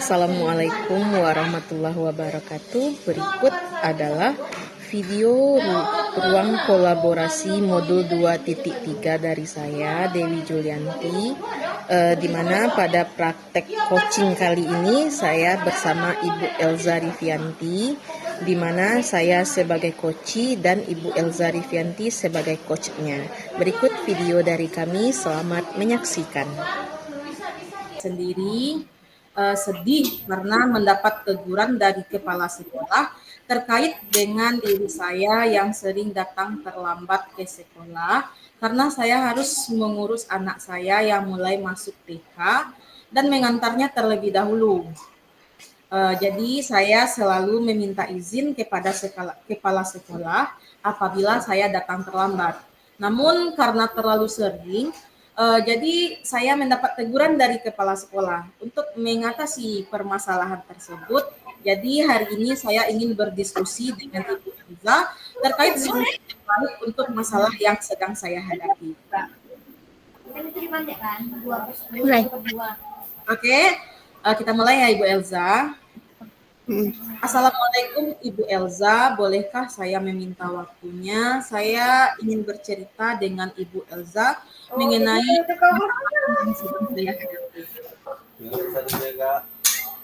Assalamualaikum warahmatullahi wabarakatuh. Berikut adalah video ruang kolaborasi modul 2.3 dari saya, Dewi Julianti, di mana pada praktek coaching kali ini saya bersama Ibu Elza Rivianti, di mana saya sebagai coach dan Ibu Elza Rivianti sebagai coachnya. Berikut video dari kami, selamat menyaksikan. Sendiri sedih karena mendapat teguran dari kepala sekolah terkait dengan diri saya yang sering datang terlambat ke sekolah karena saya harus mengurus anak saya yang mulai masuk TK dan mengantarnya terlebih dahulu. Jadi saya selalu meminta izin kepada kepala sekolah apabila saya datang terlambat. Namun karena terlalu sering, jadi saya mendapat teguran dari kepala sekolah untuk mengatasi permasalahan tersebut. Jadi hari ini saya ingin berdiskusi dengan Ibu Elza terkait solusi terbaik untuk masalah yang sedang saya hadapi. Mulai. Oke, kita mulai ya Ibu Elza. Assalamualaikum Ibu Elza, bolehkah saya meminta waktunya? Saya ingin bercerita dengan Ibu Elza mengenai yang sedang saya hadapi.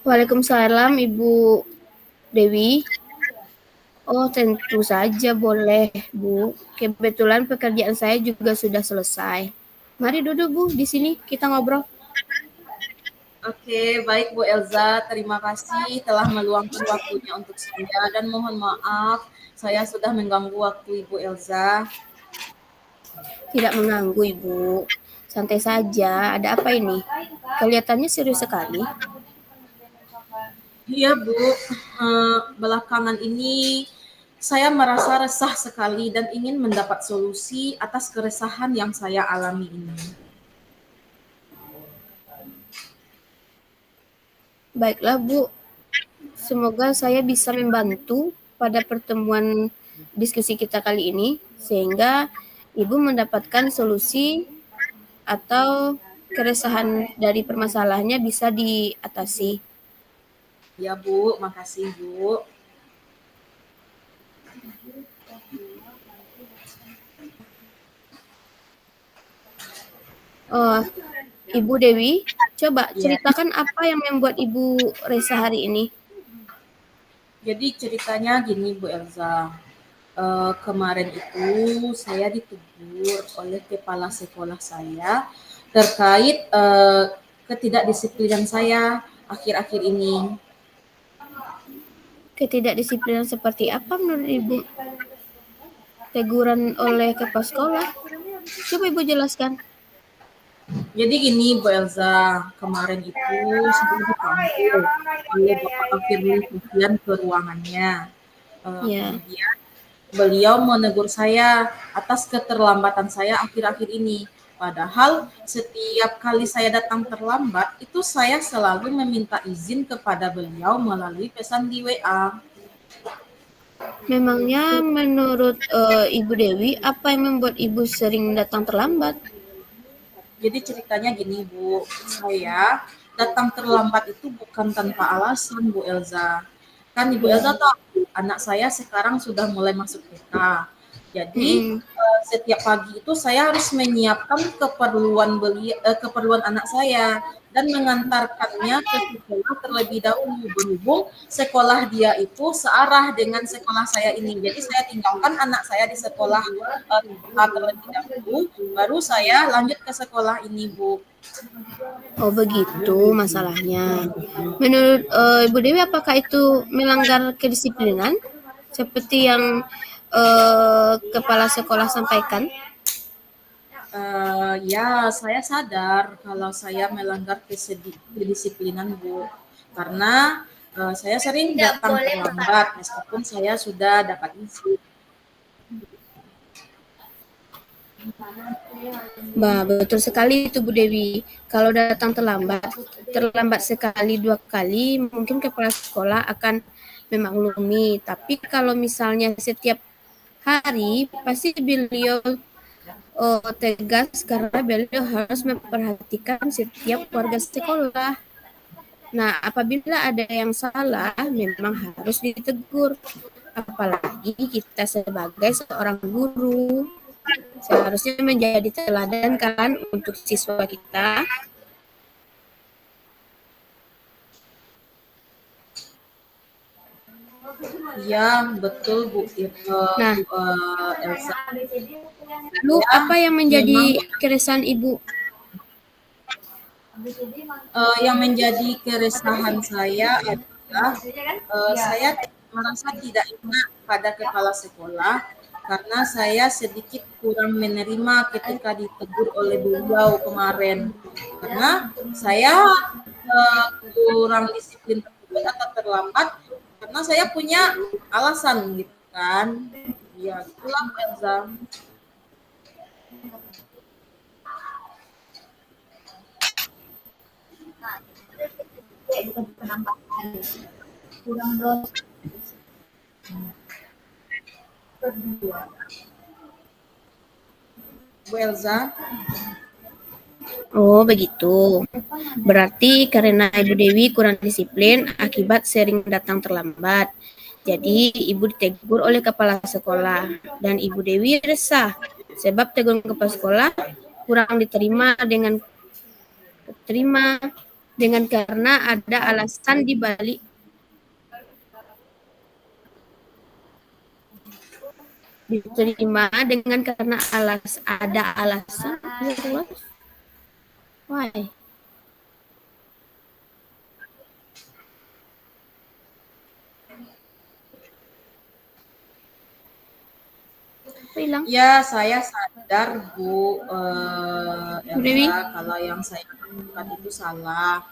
Waalaikumsalam Ibu Dewi. Oh, tentu saja boleh, Bu. Kebetulan pekerjaan saya juga sudah selesai. Mari duduk, Bu, di sini kita ngobrol. Oke, baik Bu Elza, terima kasih telah meluangkan waktunya untuk saya dan mohon maaf saya sudah mengganggu waktu Ibu Elza. Tidak mengganggu, Ibu. Santai saja. Ada apa ini? Kelihatannya serius sekali. Iya Bu, belakangan ini saya merasa resah sekali dan ingin mendapat solusi atas keresahan yang saya alami ini. Baiklah, Bu. Semoga saya bisa membantu pada pertemuan diskusi kita kali ini, sehingga Ibu mendapatkan solusi atau keresahan dari permasalahannya bisa diatasi. Ya Bu, makasih Bu. Oh, Ibu Dewi, coba Ya. ceritakan apa yang membuat Ibu resah hari ini. Jadi ceritanya gini Bu Elza, kemarin itu saya ditegur oleh kepala sekolah saya terkait ketidakdisiplinan saya akhir-akhir ini. Ketidakdisiplinan seperti apa menurut Ibu? Teguran oleh kepala sekolah? Coba Ibu jelaskan. Jadi gini Bu Elza, kemarin itu saya dipanggil oleh Bapak Firly Sofian ke ruangannya. Ya. Kemudian beliau menegur saya atas keterlambatan saya akhir-akhir ini. Padahal setiap kali saya datang terlambat, itu saya selalu meminta izin kepada beliau melalui pesan di WA. Memangnya menurut Ibu Dewi, apa yang membuat Ibu sering datang terlambat? Jadi ceritanya gini Bu, saya datang terlambat itu bukan tanpa alasan Bu Elza. Kan Ibu Elza tahu anak saya sekarang sudah mulai masuk TK. Jadi setiap pagi itu saya harus menyiapkan keperluan anak saya dan mengantarkannya ke sekolah terlebih dahulu, berhubung sekolah dia itu searah dengan sekolah saya ini. Jadi saya tinggalkan anak saya di sekolah terlebih dahulu, baru saya lanjut ke sekolah ini Bu. Oh begitu masalahnya. Menurut Ibu Dewi, apakah itu melanggar kedisiplinan seperti yang kepala sekolah sampaikan? Ya, saya sadar kalau saya melanggar kedisiplinan Bu, karena saya sering datang terlambat meskipun saya sudah dapat izin. Bah, betul sekali itu Bu Dewi. Kalau datang terlambat sekali, 2 kali, mungkin kepala sekolah akan memaklumi. Tapi kalau misalnya setiap hari, pasti beliau tegas karena beliau harus memperhatikan setiap warga sekolah. Nah, apabila ada yang salah, memang harus ditegur. Apalagi kita sebagai seorang guru, seharusnya menjadi teladan kan untuk siswa kita. Iya, betul Bu, Nah, Bu Elsa. lalu Ya, apa yang menjadi memang keresahan Ibu? yang menjadi keresahan saya adalah saya merasa tidak enak pada kepala sekolah karena saya sedikit kurang menerima ketika ditegur oleh beliau kemarin karena saya kurang disiplin tersebut atau terlambat karena saya punya alasan gitu kan. Ya, itulah Bu Elza. Bu Elza. Oh, begitu. Berarti karena Ibu Dewi kurang disiplin akibat sering datang terlambat. Jadi, Ibu ditegur oleh kepala sekolah dan Ibu Dewi resah sebab teguran kepala sekolah kurang diterima dengan karena ada alasan di balik diterima dengan karena ada alasan. Why? Hilang. Ya, saya sadar Bu Bu Dewi? Elsa kalau yang saya lakukan itu salah.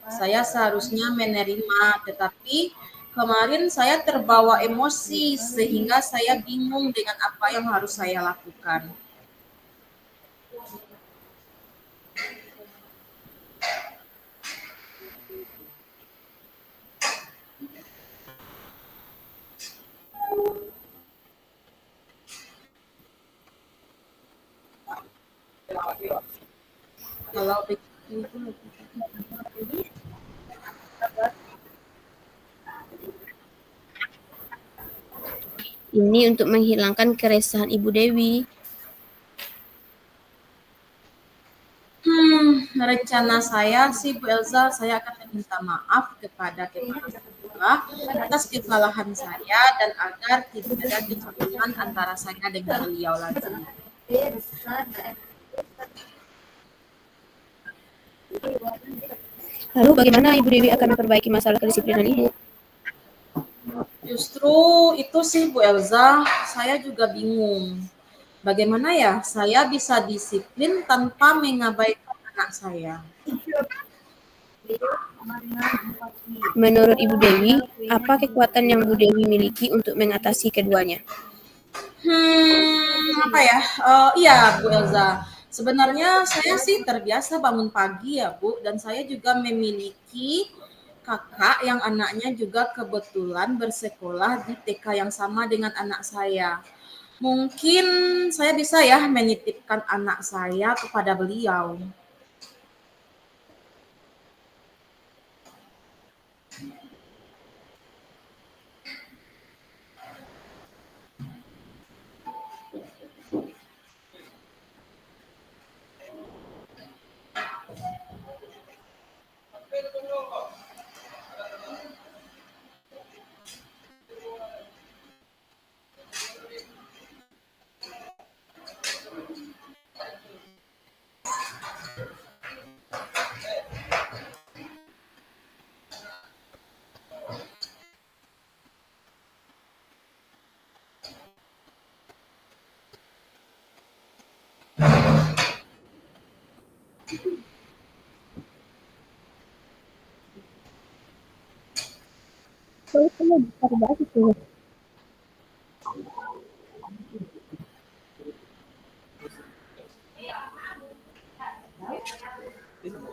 Saya seharusnya menerima, tetapi kemarin saya terbawa emosi sehingga saya bingung dengan apa yang harus saya lakukan. Kalau begitu, Ini untuk menghilangkan keresahan Ibu Dewi. rencana saya sih Bu Elza, saya akan meminta maaf kepada kepala sekolah atas kesalahan saya dan agar tidak ada kecemburuan antara saya dengan beliau lagi. Lalu bagaimana Ibu Dewi akan memperbaiki masalah kedisiplinan Ibu? Justru itu sih Bu Elza, saya juga bingung. Bagaimana ya saya bisa disiplin tanpa mengabaikan anak saya? Menurut Ibu Dewi, apa kekuatan yang Bu Dewi miliki untuk mengatasi keduanya? Apa ya? Iya Bu Elza. Sebenarnya saya sih terbiasa bangun pagi ya Bu, dan saya juga memiliki kakak yang anaknya juga kebetulan bersekolah di TK yang sama dengan anak saya. Mungkin saya bisa ya menitipkan anak saya kepada beliau.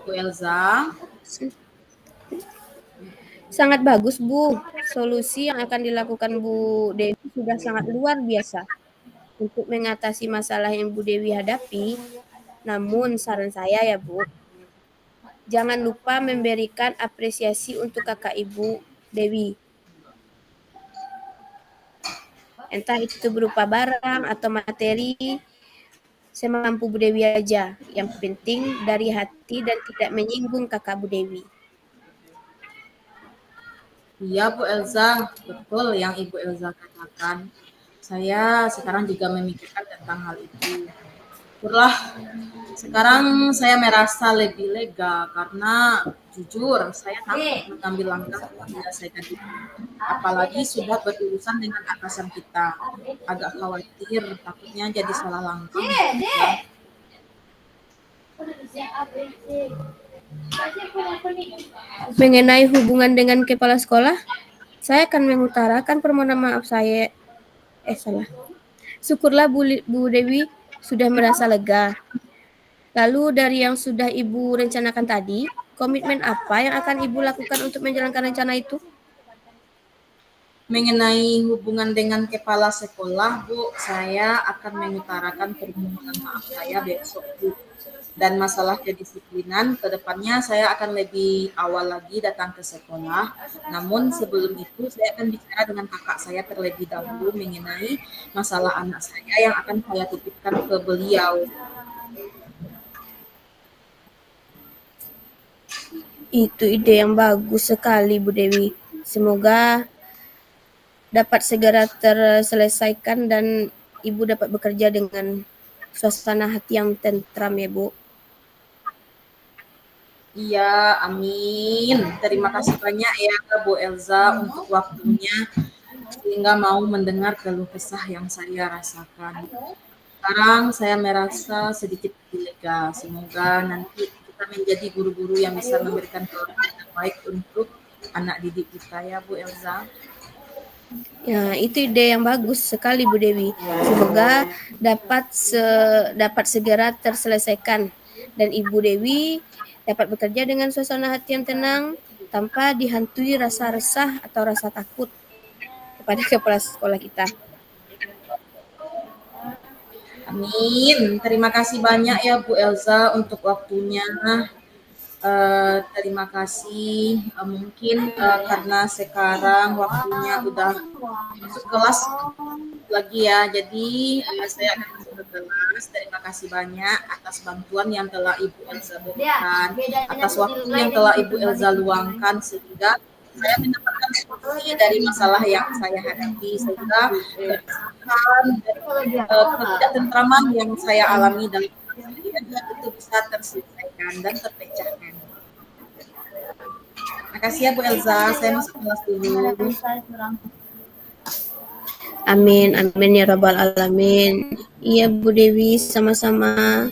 Bu Elza. Sangat bagus, Bu. Solusi yang akan dilakukan Bu Dewi sudah sangat luar biasa untuk mengatasi masalah yang Bu Dewi hadapi. Namun saran saya ya, Bu, Jangan lupa memberikan apresiasi untuk kakak Ibu Dewi. Entah itu berupa barang atau materi, semampu Bu Dewi aja. Yang penting dari hati dan tidak menyinggung kakak Bu Dewi. Iya Bu Elza, betul yang Ibu Elza katakan. Saya sekarang juga memikirkan tentang hal itu. Syukurlah, sekarang saya merasa lebih lega karena jujur saya takut mengambil langkah untuk menyelesaikan itu. Apalagi sudah berurusan dengan atasan kita. Agak khawatir, takutnya jadi salah langkah. Ya. Mengenai hubungan dengan kepala sekolah, saya akan mengutarakan permohonan maaf saya. Salah. Syukurlah Bu Dewi sudah merasa lega. Lalu dari yang sudah Ibu rencanakan tadi, komitmen apa yang akan Ibu lakukan untuk menjalankan rencana itu? Mengenai hubungan dengan kepala sekolah, Bu, saya akan mengutarakan permohonan maaf saya besok, Bu. Dan masalah kedisiplinan, ke depannya saya akan lebih awal lagi datang ke sekolah. Namun sebelum itu saya akan bicara dengan kakak saya terlebih dahulu mengenai masalah anak saya yang akan saya titipkan ke beliau. Itu ide yang bagus sekali, Bu Dewi. Semoga dapat segera terselesaikan dan Ibu dapat bekerja dengan suasana hati yang tentram ya, Bu. Iya, amin. Terima kasih banyak ya Bu Elza untuk waktunya sehingga mau mendengar keluh kesah yang saya rasakan. Sekarang saya merasa sedikit lega. Semoga nanti kita menjadi guru-guru yang bisa memberikan pelajaran yang baik untuk anak didik kita ya Bu Elza. Ya, itu ide yang bagus sekali Bu Dewi. Semoga dapat segera terselesaikan dan Ibu Dewi dapat bekerja dengan suasana hati yang tenang tanpa dihantui rasa resah atau rasa takut kepada kepala sekolah kita. Amin. Terima kasih banyak ya Bu Elza untuk waktunya. Terima kasih. Mungkin karena sekarang waktunya udah masuk kelas lagi ya. Jadi saya akan masuk ke kelas. Terima kasih banyak atas bantuan yang telah Ibu Elza berikan, atas waktu yang telah Ibu Elza luangkan sehingga saya mendapatkan solusi dari masalah yang saya hadapi sehingga keresahan dan ketidaktentraman yang saya alami dalam itu bisa terselesaikan dan terpecahkan. Terima kasih ya Bu Elza, saya masuk kelas dulu. Amin, amin ya rabbal alamin. Iya Bu Dewi, sama-sama.